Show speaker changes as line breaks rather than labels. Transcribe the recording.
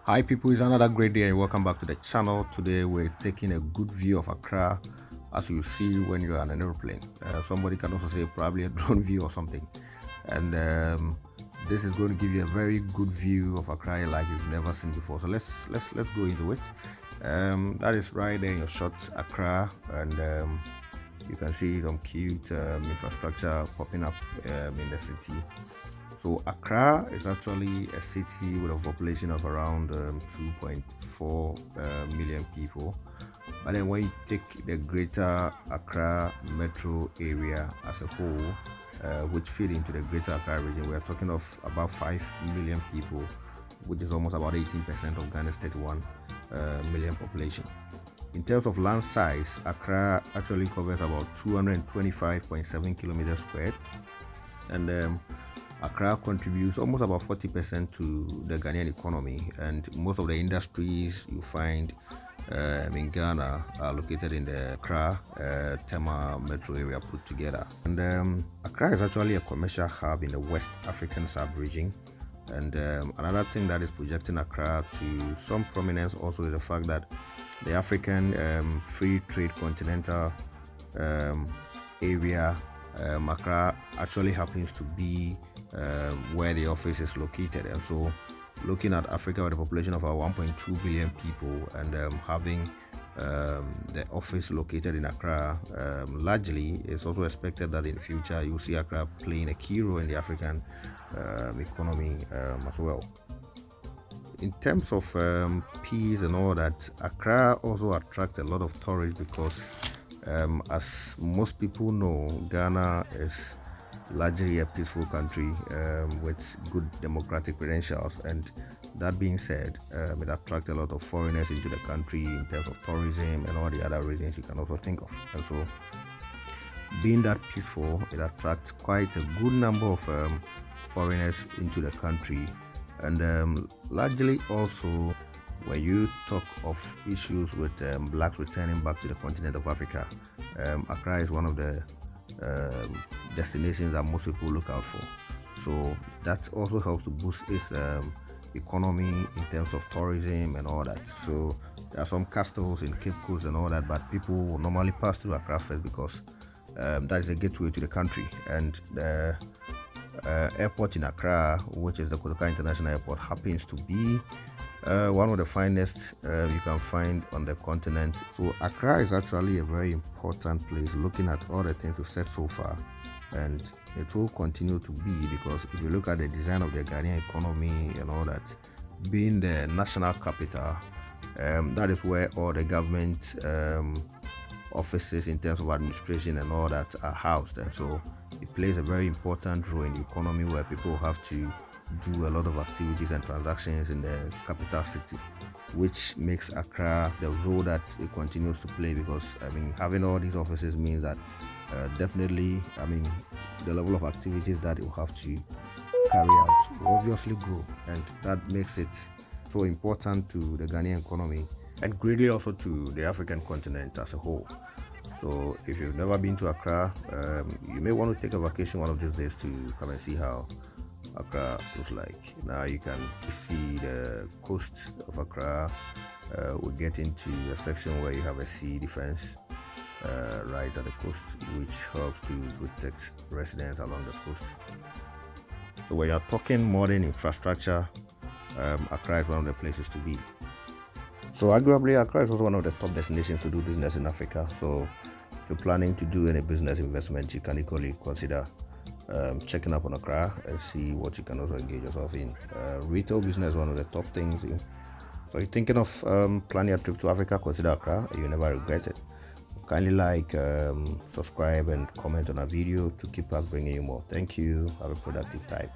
Hi people, it's another great day and welcome back to the channel. Today we're taking a good view of Accra as you see when you're on an aeroplane. Somebody can also say probably a drone view or something. And this is going to give you a very good view of Accra like you've never seen before. So let's go into it. That is right there in your shot, Accra, and you can see some cute infrastructure popping up in the city. So Accra is actually a city with a population of around 2.4 million people. But then when you take the greater Accra metro area as a whole, which fit into the greater Accra region, we are talking of about 5 million people, which is almost about 18% of Ghana's 31 million population. In terms of land size, Accra actually covers about 225.7 kilometers squared, and Accra contributes almost about 40% to the Ghanaian economy, and most of the industries you find in Ghana are located in the Accra Tema metro area put together. And Accra is actually a commercial hub in the West African sub-region. And another thing that is projecting Accra to some prominence also is the fact that the African Free Trade Continental area, Accra actually happens to be where the office is located. And so looking at Africa with a population of about 1.2 billion people and having the office located in Accra, largely it's also expected that in the future you'll see Accra playing a key role in the African economy as well. In terms of peace and all that, Accra also attracts a lot of tourists because as most people know, Ghana is largely a peaceful country with good democratic credentials, and that being said, it attracts a lot of foreigners into the country in terms of tourism and all the other reasons you can also think of. And so being that peaceful, it attracts quite a good number of foreigners into the country. And largely also when you talk of issues with blacks returning back to the continent of Africa, Accra is one of the destinations that most people look out for. So that also helps to boost its economy in terms of tourism and all that. So there are some castles in Cape Coast and all that, but people will normally pass through Accra first because that is a gateway to the country. And the airport in Accra, which is the Kotoka International Airport, happens to be one of the finest you can find on the continent. So Accra is actually a very important place looking at all the things we've said so far, and it will continue to be, because if you look at the design of the Ghanaian economy and all that, being the national capital, that is where all the government offices in terms of administration and all that are housed. And so it plays a very important role in the economy, where people have to do a lot of activities and transactions in the capital city, which makes Accra the role that it continues to play. Because having all these offices means that definitely the level of activities that it will have to carry out will obviously grow, and that makes it so important to the Ghanaian economy and greatly also to the African continent as a whole. So if you've never been to Accra, you may want to take a vacation one of these days to come and see how Accra looks like. Now you can see the coast of Accra. We'll get into a section where you have a sea defense right at the coast, which helps to protect residents along the coast. So when you're talking modern infrastructure, Accra is one of the places to be. So arguably, Accra is also one of the top destinations to do business in Africa. So if you're planning to do any business investment, you can equally consider checking up on Accra and see what you can also engage yourself in. Retail business is one of the top things. So you're thinking of planning a trip to Africa, consider Accra. You never regret it. Kindly like, subscribe and comment on our video to keep us bringing you more. Thank you. Have a productive time.